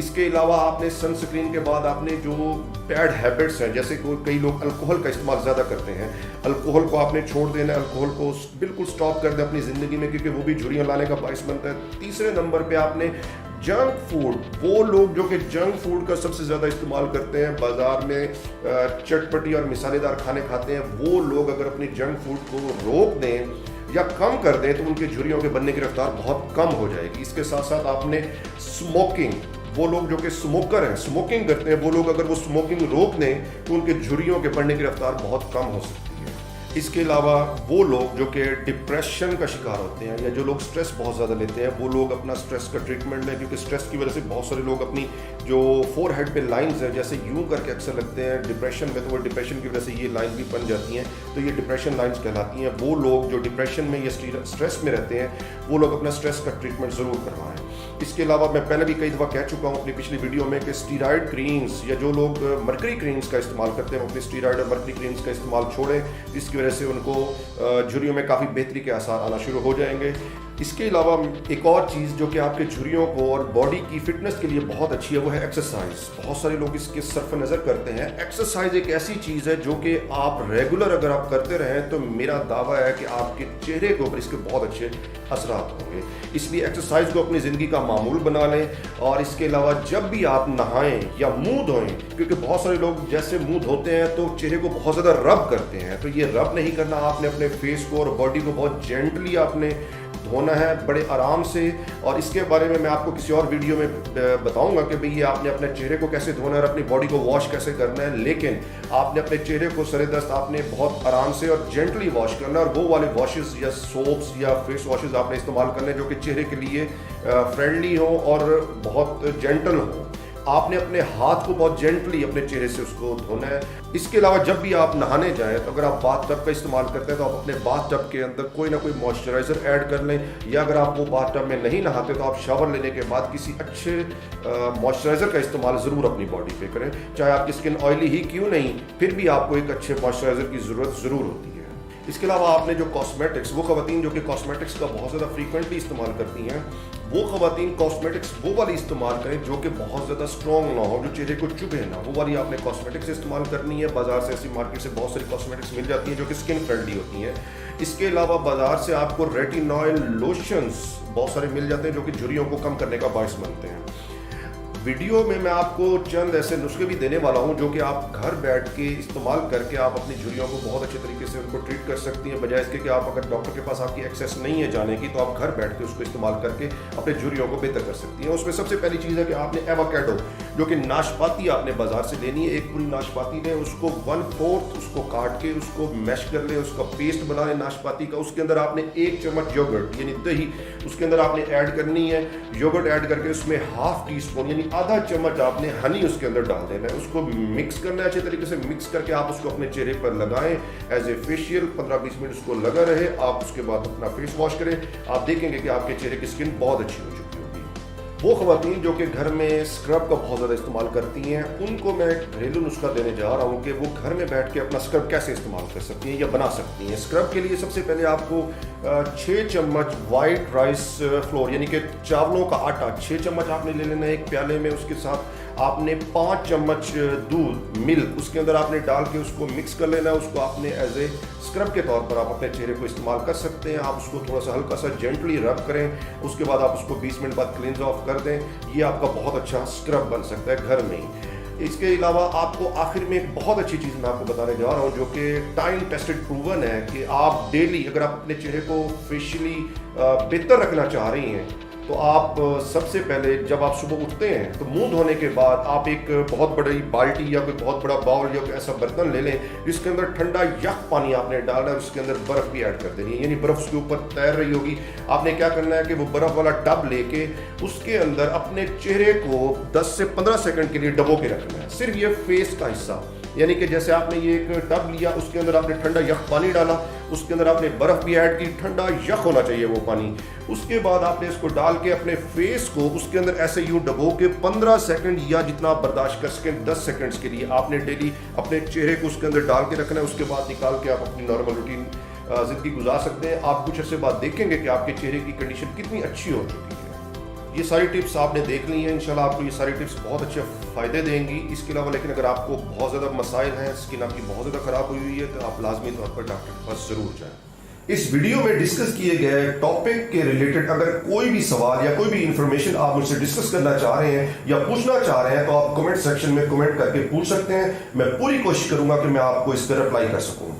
اس کے علاوہ آپ نے سن سکرین کے بعد آپ نے جو بیڈ ہیبٹس ہیں، جیسے کئی لوگ الکوہل کا استعمال زیادہ کرتے ہیں، الکوہل کو آپ نے چھوڑ دینا ہے، الکوہل کو بالکل سٹاپ کر دیں اپنی زندگی میں، کیونکہ وہ بھی جھریاں لانے کا باعث بنتا ہے۔ تیسرے نمبر پہ آپ نے جنک فوڈ، وہ لوگ جو کہ جنک فوڈ کا سب سے زیادہ استعمال کرتے ہیں، بازار میں چٹپٹی اور مسالے دار کھانے کھاتے ہیں، وہ لوگ اگر اپنی جنک فوڈ کو روک دیں یا کم کر دیں تو ان کے جھریوں کے بننے کی رفتار بہت کم ہو جائے گی۔ اس کے ساتھ ساتھ آپ نے اسموکنگ، وہ لوگ جو کہ اسموکر ہیں، اسموکنگ کرتے ہیں، وہ لوگ اگر وہ اسموکنگ روک دیں تو ان کے جھریوں کے بڑھنے کی رفتار بہت کم ہو سکتی ہے۔ اس کے علاوہ وہ لوگ جو کہ ڈپریشن کا شکار ہوتے ہیں یا جو لوگ سٹریس بہت زیادہ لیتے ہیں، وہ لوگ اپنا سٹریس کا ٹریٹمنٹ لیں، کیونکہ سٹریس کی وجہ سے بہت سارے لوگ اپنی جو فور ہیڈ پہ لائنز ہیں جیسے یوں کر کے اکثر لگتے ہیں ڈپریشن میں، تو وہ ڈپریشن کی وجہ سے یہ لائن بھی بن جاتی ہیں، تو یہ ڈپریشن لائنز کہلاتی ہیں۔ وہ لوگ جو ڈپریشن میں یا سٹریس میں رہتے ہیں وہ لوگ اپنا سٹریس کا ٹریٹمنٹ ضرور کروائیں۔ اس کے علاوہ میں پہلے بھی کئی دفعہ کہہ چکا ہوں اپنی پچھلی ویڈیو میں کہ اسٹیرائڈ کرینز یا جو لوگ مرکری کرینز کا استعمال کرتے ہیں وہ اپنے اسٹیرائڈ اور مرکری کرینز کا استعمال چھوڑیں، جس کی وجہ سے ان کو جھریوں میں کافی بہتری کے آثار آنا شروع ہو جائیں گے۔ اس کے علاوہ ایک اور چیز جو کہ آپ کے جھریوں کو اور باڈی کی فٹنس کے لیے بہت اچھی ہے وہ ہے ایکسرسائز۔ بہت سارے لوگ اس کے صرف نظر کرتے ہیں۔ ایکسرسائز ایک ایسی چیز ہے جو کہ آپ ریگولر اگر آپ کرتے رہیں تو میرا دعویٰ ہے کہ آپ کے چہرے کے اوپر اس کے بہت اچھے اثرات ہوں گے۔ اس لیے ایکسرسائز کو اپنی زندگی کا معمول بنا لیں، اور اس کے علاوہ جب بھی آپ نہائیں یا منہ دھوئیں، کیونکہ بہت سارے لوگ جیسے منہ دھوتے ہیں تو چہرے کو بہت زیادہ رب کرتے ہیں، تو یہ رب نہیں کرنا، آپ نے اپنے فیس کو اور باڈی کو بہت جینٹلی آپ نے دھونا ہے، بڑے آرام سے۔ اور اس کے بارے میں آپ کو کسی اور ویڈیو میں بتاؤں گا کہ بھئی یہ آپ نے اپنے چہرے کو کیسے دھونا ہے اور اپنی باڈی کو واش کیسے کرنا ہے، لیکن آپ نے اپنے چہرے کو سر دست آپ نے بہت آرام سے اور جینٹلی واش کرنا ہے، اور وہ والے واشز یا سوپس یا فیس واشز آپ نے استعمال کرنے جو کہ چہرے کے لیے فرینڈلی ہوں اور بہت جینٹل ہوں۔ آپ نے اپنے ہاتھ کو بہت جینٹلی اپنے چہرے سے اس کو دھونا ہے۔ اس کے علاوہ جب بھی آپ نہانے جائیں تو اگر آپ باتھ ٹب کا استعمال کرتے ہیں تو آپ اپنے باتھ ٹب کے اندر کوئی نہ کوئی موئسچرائزر ایڈ کر لیں، یا اگر آپ وہ باتھ ٹب میں نہیں نہاتے تو آپ شاور لینے کے بعد کسی اچھے موئسچرائزر کا استعمال ضرور اپنی باڈی پہ کریں، چاہے آپ کی اسکن آئلی ہی کیوں نہیں، پھر بھی آپ کو ایک اچھے موئسچرائزر کی ضرورت ضرور ہوتی ہے۔ اس کے علاوہ آپ نے جو کاسمیٹکس، وہ خواتین جو کہ کاسمیٹکس کا بہت زیادہ فریکوینٹلی استعمال کرتی ہیں، وہ خواتین کاسمیٹکس وہ والی استعمال کریں جو کہ بہت زیادہ اسٹرانگ نہ ہو، جو چہرے کو چبھے نہ، وہ والی آپ نے کاسمیٹکس استعمال کرنی ہے۔ بازار سے ایسی مارکیٹ سے بہت ساری کاسمیٹکس مل جاتی ہیں جو کہ اسکن فرینڈلی ہوتی ہیں۔ اس کے علاوہ بازار سے آپ کو ریٹینوئل لوشنز بہت سارے مل جاتے ہیں جو کہ جھریوں کو کم کرنے کا باعث بنتے ہیں۔ ویڈیو میں آپ کو چند ایسے نسخے بھی دینے والا ہوں جو کہ آپ گھر بیٹھ کے استعمال کر کے آپ اپنی جھریوں کو بہت اچھے طریقے سے ان کو ٹریٹ کر سکتی ہیں، بجائے اس کے کہ آپ اگر ڈاکٹر کے پاس آپ کی ایکسیس نہیں ہے جانے کی تو آپ گھر بیٹھ کے اس کو استعمال کر کے اپنے جھریوں کو بہتر کر سکتی ہیں۔ اس میں سب سے پہلی چیز ہے کہ آپ نے ایووکیڈو جو کہ ناشپاتی آپ نے بازار سے لینی ہے، ایک پوری ناشپاتی لیں، اس کو 1/4 اس کو کاٹ کے اس کو میش کر لیں، اس کا پیسٹ بنا لیں ناشپاتی کا۔ اس کے اندر آپ نے 1 چمچ یوگرٹ یعنی دہی اس کے اندر آپ نے ایڈ کرنی ہے۔ یوگرٹ ایڈ کر کے اس میں ½ ٹی اسپون یعنی آدھا چمچ آپ نے ہنی اس کے اندر ڈال دینا ہے، اس کو مکس کرنا ہے اچھے طریقے سے، مکس کر کے آپ اس کو اپنے چہرے پر لگائیں ایز اے فیشیل، 15-20 منٹ اس کو لگا رہے، آپ اس کے بعد اپنا فیس واش کریں، آپ دیکھیں گے کہ آپ کے چہرے کی اسکن بہت اچھی ہو چکی ہوگی۔ وہ خواتین جو کہ گھر میں اسکرب کا بہت زیادہ استعمال کرتی ہیں، ان کو میں گھریلو نسخہ دینے جا رہا ہوں کہ وہ گھر میں بیٹھ کے اپنا اسکرب کیسے استعمال کر سکتی ہیں یا بنا سکتی ہیں۔ اسکرب کے لیے سب سے پہلے آپ کو 6 چمچ وائٹ رائس فلور یعنی کہ چاولوں کا آٹا 6 چمچ آپ نے لے لینا ہے ایک پیالے میں۔ اس کے ساتھ آپ نے 5 چمچ دودھ ملک اس کے اندر آپ نے ڈال کے اس کو مکس کر لینا ہے۔ اس کو آپ نے ایز اے اسکرب کے طور پر آپ اپنے چہرے کو استعمال کر سکتے ہیں۔ آپ اس کو تھوڑا سا ہلکا سا جینٹلی رب کریں، اس کے بعد آپ اس کو 20 منٹ بعد کلینز آف کر دیں، یہ آپ کا بہت اچھا اسکرب بن سکتا ہے گھر میں ہی۔ اس کے علاوہ آپ کو آخر میں ایک بہت اچھی چیز میں آپ کو بتانے جا رہا ہوں جو کہ ٹائم ٹیسٹڈ پروون ہے کہ آپ ڈیلی اگر آپ اپنے چہرے کو فیشلی بہتر رکھنا چاہ رہی ہیں تو آپ سب سے پہلے جب آپ صبح اٹھتے ہیں تو منہ دھونے کے بعد آپ ایک بہت بڑی بالٹی یا کوئی بہت بڑا باؤل یا کوئی ایسا برتن لے لیں جس کے اندر ٹھنڈا یخ پانی آپ نے ڈالنا ہے، اس کے اندر برف بھی ایڈ کر دینی ہے، یعنی برف اس کے اوپر تیر رہی ہوگی۔ آپ نے کیا کرنا ہے کہ وہ برف والا ٹب لے کے اس کے اندر اپنے چہرے کو 10 سے 15 سیکنڈ کے لیے ڈبو کے رکھنا ہے، صرف یہ فیس کا حصہ، یعنی کہ جیسے آپ نے یہ ایک ٹب لیا، اس کے اندر آپ نے ٹھنڈا یخ پانی ڈالا، اس کے اندر آپ نے برف بھی ایڈ کی، ٹھنڈا یخ ہونا چاہیے وہ پانی۔ اس کے بعد آپ نے اس کو ڈال کے اپنے فیس کو اس کے اندر ایسے یوں ڈبو کے 15 سیکنڈ یا جتنا آپ برداشت کر سکیں 10 سیکنڈز کے لیے آپ نے ڈیلی اپنے چہرے کو اس کے اندر ڈال کے رکھنا ہے۔ اس کے بعد نکال کے آپ اپنی نارمل روٹین زندگی گزار سکتے ہیں۔ آپ کچھ عرصے بعد دیکھیں گے کہ آپ کے چہرے کی کنڈیشن کتنی اچھی ہو چکی ہے۔ یہ ساری ٹپس آپ نے دیکھ لی ہیں، انشاءاللہ آپ کو یہ ساری ٹپس بہت اچھے فائدے دیں گی. اس کے علاوہ لیکن اگر آپ کو بہت زیادہ مسائل ہیں، اسکن آپ کی بہت زیادہ خراب ہوئی ہے، تو آپ لازمی طور پر ڈاکٹر کے پاس ضرور جائیں. اس ویڈیو میں ڈسکس کیے گئے ٹاپک کے ریلیٹڈ اگر کوئی بھی سوال یا کوئی بھی انفارمیشن آپ مجھ سے ڈسکس کرنا چاہ رہے ہیں یا پوچھنا چاہ رہے ہیں تو آپ کمنٹ سیکشن میں کمنٹ کر کے پوچھ سکتے ہیں. میں پوری کوشش کروں گا کہ میں آپ کو اس پہ رپلائی کر سکوں.